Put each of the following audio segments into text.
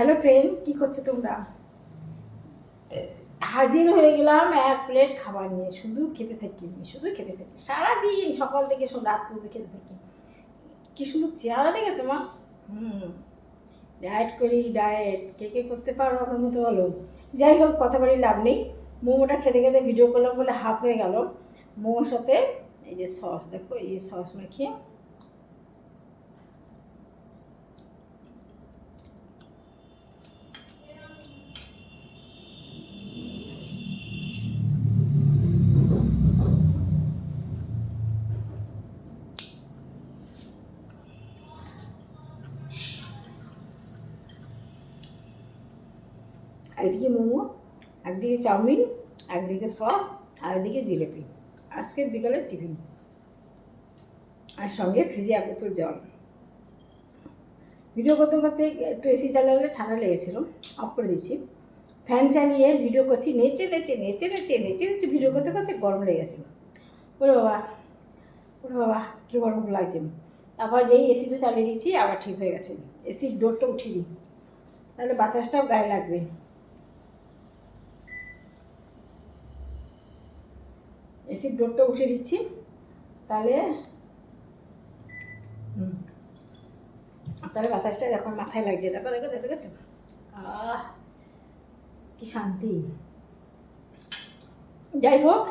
Hello friend, কী করছো তোমরা? হাজির হয়ে গেলাম এক প্লেট খাবার নিয়ে। শুধু খেতে থাকি, শুধু খেতে থাকি সারাদিন, সকাল থেকে রাত পর্যন্ত খেতে থাকি। কি সুন্দর চেহারা দেখেছো মা? ডায়েট করি, ডায়েট কে কে করতে পারো আমার মতো বলো? যাই হোক, কথা বলি লাভ নেই। মোমোটা খেতে খেতে ভিডিও করলাম বলে হাফ হয়ে গেল। মোমোর সাথে এই যে সস, দেখো এই সস মাখিয়ে একদিকে মোমো, একদিকে চাউমিন, একদিকে সস, আর একদিকে জিলিপি। আজকের বিকালের টিফিন। আর সঙ্গে ফ্রিজে এক বোতল জল। ভিডিও করতে করতে একটু এসি চালালে ঠান্ডা লেগেছিল, অফ করে দিচ্ছি। ফ্যান চালিয়ে ভিডিও করছি, নেচে নেচে নেচে নেচে নেচে নেচে ভিডিও করতে করতে গরম লেগেছিল। ওরে বাবা, ওরে বাবা, কী গরম লাগছে। তারপর যেই এসিটা চালিয়ে দিচ্ছি আবার ঠিক হয়ে গেছে। এসির ডোরটা উঠিয়ে দিই, তাহলে বাতাসটাও গায়ে লাগবে। এসির ডোরটা উঠিয়ে দিচ্ছি, তাহলে তাহলে বাতাসটা এখন মাথায় লাগছে। দেখো দেখো দেখো দেখেছো, কি শান্তি। যাই হোক,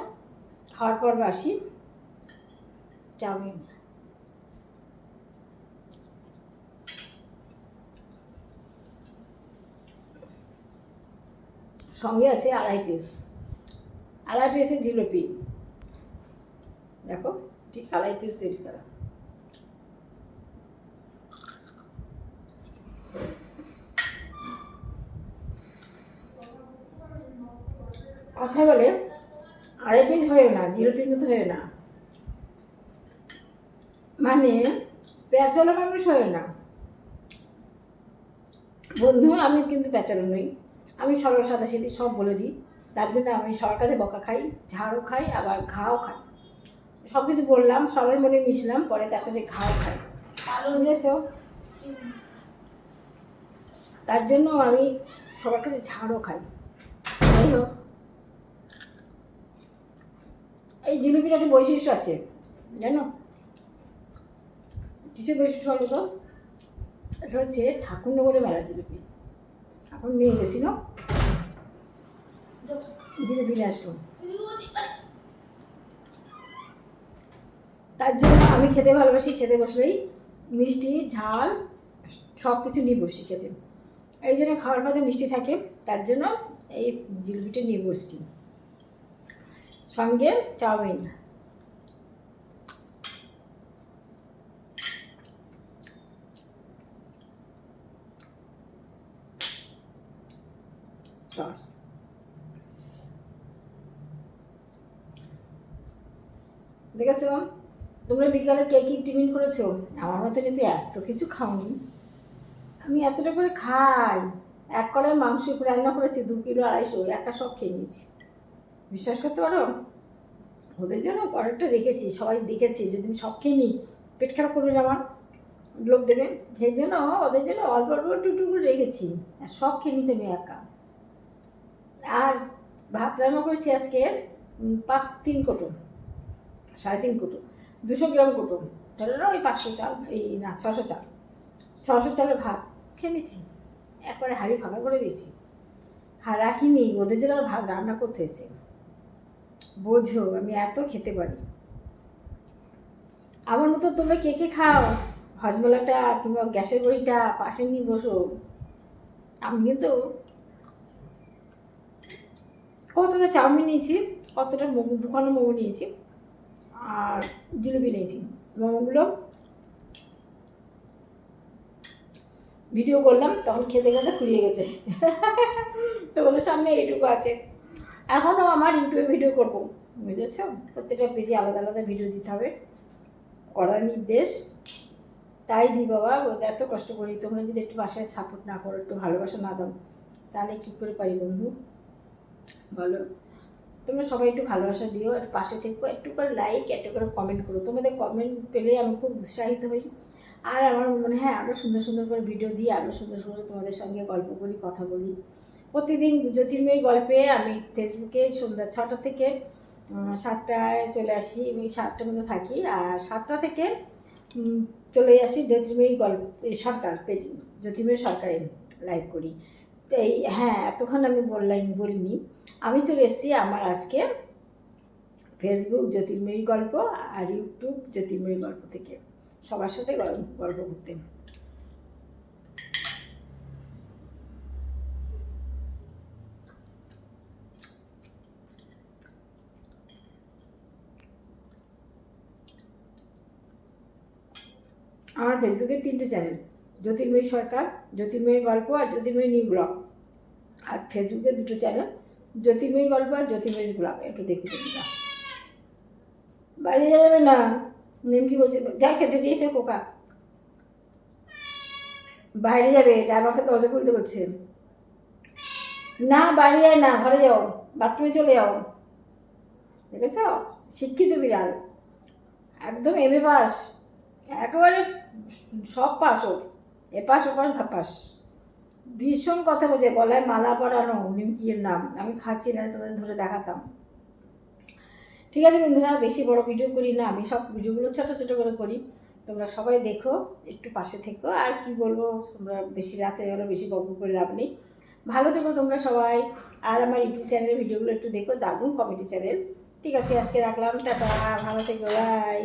খাওয়ার পর আসি। চাউমিন সঙ্গে আছে আড়াই পিসের জিলিপি। দেখো, ঠিক আড়াই পিস তৈরি করা। কথা বলে আড়াই পিস হয়ে না, জিলিপির মতো হয়ে না, মানে পেঁচালো মানুষ হয়ে না। বন্ধু, আমি কিন্তু পেঁচালো নই, আমি সরল সাদা সিধি সব বলে দিই। তার জন্য আমি সবার কাছে বকা খাই, ঝাড়ও খাই, আবার ঘাও খাই। সব কিছু বললাম, সরল মনে মিশলাম, পরে তার কাছে ঘাও খাই। বুঝেছ? তার জন্য আমি সবার কাছে ঝাড়ও খাই। যাই হোক, এই জিলিপির একটা বৈশিষ্ট্য আছে জানো? কিসের বৈশিষ্ট্য বলো তো? এটা হচ্ছে ঠাকুরনগরে মেলা জিলিপি। এখন নিয়ে গেছিল, জিলিপি নিয়ে আসলো। তার জন্য আমি খেতে ভালোবাসি। খেতে বসলেই মিষ্টি ঝাল সব কিছু নিয়ে বসি খেতে। এই জন্য খাওয়ার মধ্যে মিষ্টি থাকে, তার জন্য এই জিলিপিটা নিয়ে বসছি। সঙ্গে চাউমিন, সস। দেখেছো তোমরা বিকালে কে কী টিফিন করেছো? আমার মতো কিন্তু এত কিছু খাওনি। আমি এতটা করে খাই। এক কড়াই মাংস রান্না করেছি, 2 কিলো 250, একা সব খেয়ে নিয়েছি। বিশ্বাস করতে পারো? ওদের জন্য অর্ডারটা রেখেছি, সবাই দেখেছি, যদি আমি সব খেয়ে নিই পেট খারাপ করবে না আমার, লোক দেবে। সেই জন্য ওদের জন্য অল্প অল্প টুকটুক করে রেখেছি, আর সব খেয়ে নিয়েছি আমি একা। আর ভাত রান্না করেছি আজকে 3 কোটো, 3.5 কোটো, 200 গ্রাম কোটো, তাহলে ওই 500 চাল, এই না 600 চাল, 600 চালের ভাত খেয়ে নিয়েছি। একবারে হাঁড়ি ফাঁকা করে দিয়েছি, রাখিনি। ওদের জন্য ভাত রান্না করতে হয়েছে। বোঝো আমি এত খেতে পারি। আমার মতো তোমরা কে কে খাও? হজমলাটা কিংবা গ্যাসের বড়িটা পাশে নিয়ে বসো। আমি কিন্তু কতটা চাউমিন নিয়েছি, কতটা মোমো, 2খানা মোমো নিয়েছি, আর জিলিপি নিয়েছি। মোমোগুলো ভিডিও করলাম, তখন খেতে খেতে ফুরিয়ে গেছে। তোমাদের সামনে এইটুকু আছে। এখনও আমার ইউটিউবে ভিডিও করবো, বুঝেছ? প্রত্যেকটা পেজে আলাদা আলাদা ভিডিও দিতে হবে, করার নির্দেশ। তাই দিই বাবা, এত কষ্ট করি। তোমরা যদি একটু পাশে সাপোর্ট না করো, একটু ভালোবাসা না দাও, তাহলে কী করে পারি বন্ধু বলো? তোমরা সবাই একটু ভালোবাসা দিও, একটু পাশে থেকো, একটু করে লাইক, একটু করে কমেন্ট করো। তোমাদের কমেন্ট পেলে আমি খুব উৎসাহিত হই, আর আমার মনে হয় আরও সুন্দর সুন্দর করে ভিডিও দিই, আরও সুন্দর সুন্দর তোমাদের সঙ্গে গল্প করি, কথা বলি। প্রতিদিন জ্যোতির্ময়ী গল্পে আমি ফেসবুকে সন্ধ্যা 6টা থেকে 7টায় চলে আসি, আমি 7টার মধ্যে থাকি। আর 7টা থেকে চলে আসি জ্যোতির্ময়ী গল্প সরকার পেজ, জ্যোতির্ময়ী সরকারে লাইভ করি। তো এই হ্যাঁ, এতক্ষণ আমি বলিনি, আমি চলে এসেছি আমার আজকে ফেসবুক জ্যোতির্ময়ী গল্প আর ইউটিউব জ্যোতির্ময়ী গল্প থেকে সবার সাথে গল্প করতে। আমার ফেসবুকে 3টে চ্যানেল, জ্যোতির্ময়ী সরকার, জ্যোতির্ময়ী গল্প আর জ্যোতির্ময়ী নিউ ব্লগ। আর ফেসবুকে 2টো চ্যানেল, জ্যোতির্ময়ী গল্প আর জ্যোতির্ময়ী ব্লগ। একটু দেখুন দিদা, বাইরে যাবে না। নিমকি বলছে যা খেতে দিয়েছে কোকা, বাইরে যাবে, আমাকে দরজা খুলতে বলছে। না বাইরে যায় না, ঘরে যাও, বাথরুমে চলে যাও। দেখেছ, শিক্ষিত বিড়াল, একদম এমএ পাস, একেবারে সব পাস ওর, এপাশ ওপাশ ধাপাস। ভীষণ কথা বলছে, গলায় মালা পরানো, নিমকির নাম। আমি খাচ্ছি না, তোমাদের ধরে দেখাতাম। ঠিক আছে বন্ধুরা, বেশি বড় ভিডিও করি না, আমি সব ভিডিওগুলো ছোটো ছোটো করে করি। তোমরা সবাই দেখো, একটু পাশে থেকো। আর কি বলবো, তোমরা বেশি রাতে গেলো, বেশি গল্প করে লাভ নেই। ভালো থেকো তোমরা সবাই। আর আমার ইউটিউব চ্যানেলের ভিডিওগুলো একটু দেখো, দারুণ কমেডি চ্যানেল। ঠিক আছে, আজকে রাখলাম, টাটা, ভালো থেকো, বাই।